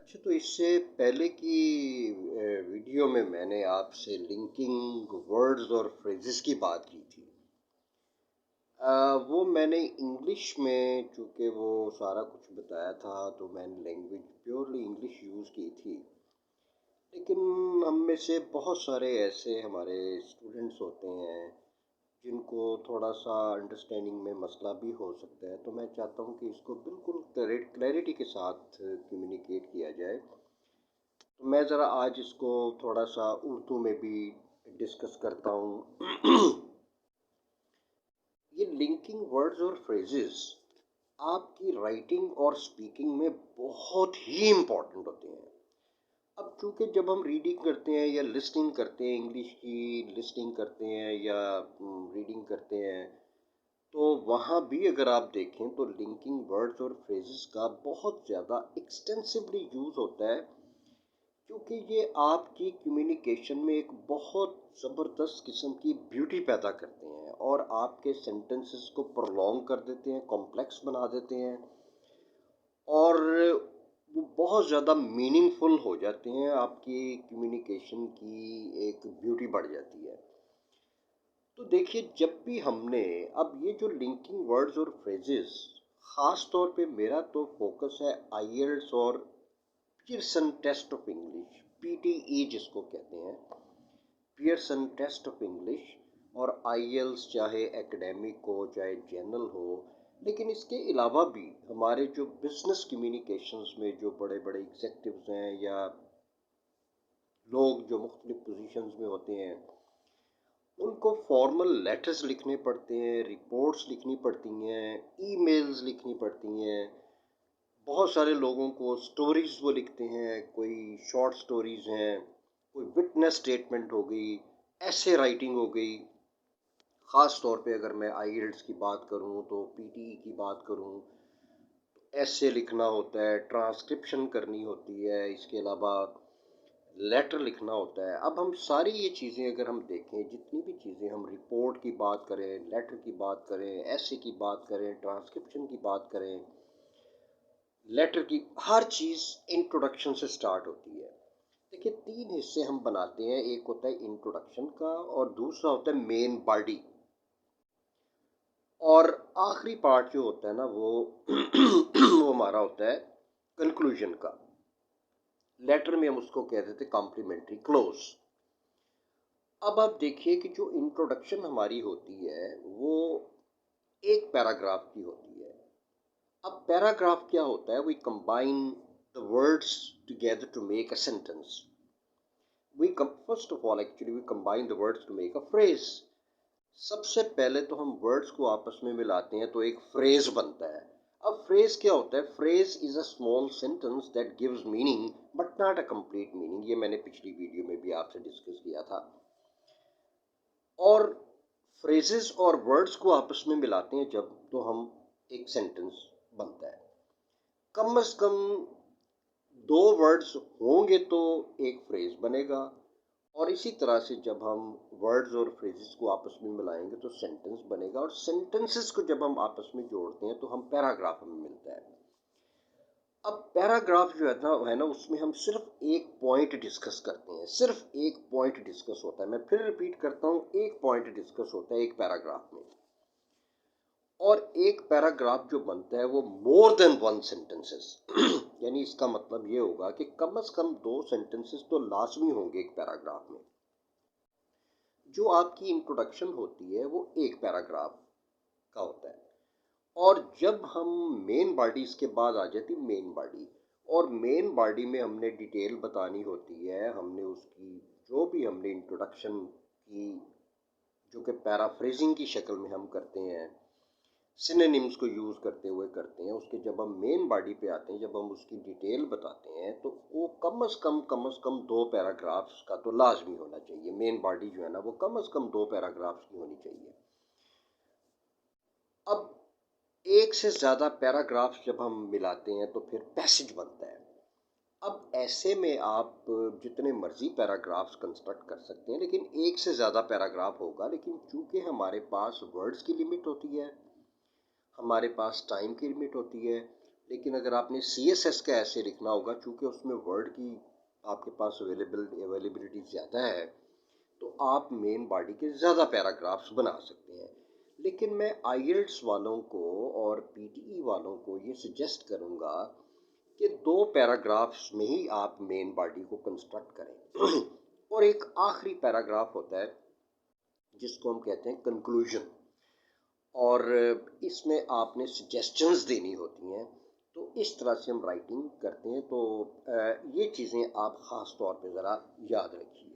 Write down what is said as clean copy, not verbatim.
अच्छा, तो इससे पहले की वीडियो में मैंने आपसे लिंकिंग वर्ड्स और फ्रेजेस की बात की थी। वो मैंने इंग्लिश में, चूँकि वो सारा कुछ बताया था, तो मैंने लैंग्वेज प्योरली इंग्लिश यूज़ की थी। लेकिन हम में से बहुत सारे ऐसे हमारे स्टूडेंट्स होते हैं जिनको थोड़ा-सा अंडरस्टैंडिंग में मसला भी हो सकता है, तो मैं चाहता हूँ कि इसको बिल्कुल क्लैरिटी के साथ कम्युनिकेट किया जाए। तो मैं ज़रा आज इसको थोड़ा-सा उर्दू में भी डिस्कस करता हूँ। ये लिंकिंग वर्ड्स और फ्रेजेस आपकी राइटिंग और स्पीकिंग में बहुत ही इम्पोर्टेंट होते हैं। अब चूँकि जब हम रीडिंग करते हैं या लिसनिंग करते हैं, इंग्लिश की लिसनिंग करते हैं या रीडिंग करते हैं, तो वहाँ भी अगर आप देखें तो लिंकिंग वर्ड्स और फ्रेजेस का बहुत ज़्यादा एक्सटेंसिवली यूज़ होता है, क्योंकि ये आपकी कम्युनिकेशन में एक बहुत ज़बरदस्त किस्म की ब्यूटी पैदा करते हैं और आपके सेंटेंसेस को प्रोलॉन्ग कर देते हैं, कॉम्प्लेक्स बना देते हैं और वो बहुत ज़्यादा मीनिंगफुल हो जाते हैं। आपकी कम्युनिकेशन की एक ब्यूटी बढ़ जाती है। तो देखिए, जब भी हमने अब ये जो लिंकिंग वर्ड्स और फ्रेजेस, ख़ास तौर पे मेरा तो फोकस है आईएलटीएस और Pearson test of English, PTE जिसको कहते हैं, पियर्सन टेस्ट ऑफ इंग्लिश। और आईएलटीएस चाहे एकेडमिक हो चाहे जनरल हो, लेकिन इसके अलावा भी हमारे जो बिजनेस कम्युनिकेशंस में जो बड़े बड़े एग्जेक्टिव्स हैं या लोग जो मुख्तलिफ पोजीशंस में होते हैं, उनको फॉर्मल लेटर्स लिखने पड़ते हैं, रिपोर्ट्स लिखनी पड़ती हैं, ईमेल्स लिखनी पड़ती हैं। बहुत सारे लोगों को स्टोरीज़ वो लिखते हैं, कोई शॉर्ट स्टोरीज़ हैं, कोई विटनेस स्टेटमेंट हो गई, ऐसे राइटिंग हो गई। ख़ास तौर पे अगर मैं आईएलटीएस की बात करूँ तो पीटीई की बात करूँ, ऐसे लिखना होता है, ट्रांसक्रिप्शन करनी होती है, इसके अलावा लेटर लिखना होता है। अब हम सारी ये चीज़ें अगर हम देखें, जितनी भी चीज़ें हम रिपोर्ट की बात करें, लेटर की बात करें, ऐसे की बात करें, ट्रांसक्रिप्शन की बात करें, लेटर की, हर चीज़ इंट्रोडक्शन से स्टार्ट होती है। देखिए, 3 हिस्से हम बनाते हैं, एक होता है इंट्रोडक्शन का और दूसरा होता है मेन बॉडी और आखिरी पार्ट जो होता है ना वो वो हमारा होता है कंक्लूजन का। लेटर में हम उसको कह देते हैं कॉम्प्लीमेंट्री क्लोज। अब आप देखिए कि जो इंट्रोडक्शन हमारी होती है वो एक पैराग्राफ की होती है। अब पैराग्राफ क्या होता है? We combine the words together to make a sentence. First of all actually we combine the words to make a phrase. सबसे पहले तो हम वर्ड्स को आपस में मिलाते हैं तो एक फ्रेज बनता है। अब फ्रेज क्या होता है? Phrase is a small sentence that gives meaning but not a complete meaning. ये मैंने पिछली वीडियो में भी आपसे डिस्कस किया था। और फ्रेजेस और वर्ड्स को आपस में मिलाते हैं जब, तो हम एक सेंटेंस बनता है। कम से कम 2 वर्ड्स होंगे तो एक फ्रेज बनेगा। और इसी तरह से जब हम वर्ड्स और फ्रेजेस को आपस में मिलाएंगे तो सेंटेंस बनेगा और सेंटेंसेस को जब हम आपस में जोड़ते हैं तो हम पैराग्राफ हमें मिलता है। अब पैराग्राफ जो है ना उसमें हम सिर्फ एक पॉइंट डिस्कस करते हैं, सिर्फ एक पॉइंट डिस्कस होता है। मैं फिर रिपीट करता हूँ, एक पॉइंट डिस्कस होता है एक पैराग्राफ में। और एक पैराग्राफ जो बनता है वो मोर देन वन सेंटेंसेस यानी इसका मतलब ये होगा कि कम से कम 2 सेंटेंसेस तो लाजमी होंगे एक पैराग्राफ में। जो आपकी इंट्रोडक्शन होती है वो एक पैराग्राफ का होता है। और जब हम मेन बॉडी, इसके बाद आ जाती मेन बॉडी, और मेन बॉडी में हमने डिटेल बतानी होती है। हमने उसकी जो भी हमने इंट्रोडक्शन की, जो कि पैराफ्रेजिंग की शक्ल में हम करते हैं, सिनोनिम्स को यूज़ करते हुए करते हैं, उसके जब हम मेन बॉडी पे आते हैं, जब हम उसकी डिटेल बताते हैं, तो वो कम से कम 2 पैराग्राफ्स का तो लाजमी होना चाहिए। मेन बॉडी जो है ना वो कम से कम 2 पैराग्राफ्स की होनी चाहिए। अब एक से ज़्यादा पैराग्राफ्स जब हम मिलाते हैं तो फिर पैसेज बनता है। अब ऐसे में आप जितने मर्जी पैराग्राफ्स कंस्ट्रक्ट कर सकते हैं, लेकिन एक से ज़्यादा पैराग्राफ होगा। लेकिन चूंकि हमारे पास वर्ड्स की लिमिट होती है, हमारे पास टाइम की लिमिट होती है, लेकिन अगर आपने CSS का ऐसे लिखना होगा, चूँकि उसमें वर्ड की आपके पास अवेलेबिलिटी ज़्यादा है, तो आप मेन बॉडी के ज़्यादा पैराग्राफ्स बना सकते हैं। लेकिन मैं IELTS वालों को और PTE वालों को ये सजेस्ट करूँगा कि 2 पैराग्राफ्स में ही आप मेन बॉडी को कंस्ट्रक्ट करें और एक आखिरी पैराग्राफ होता है जिसको हम कहते हैं कंक्लूजन, और इसमें आपने सजेशंस देनी होती हैं। तो इस तरह से हम राइटिंग करते हैं। तो ये चीज़ें आप ख़ास तौर पे ज़रा याद रखिए।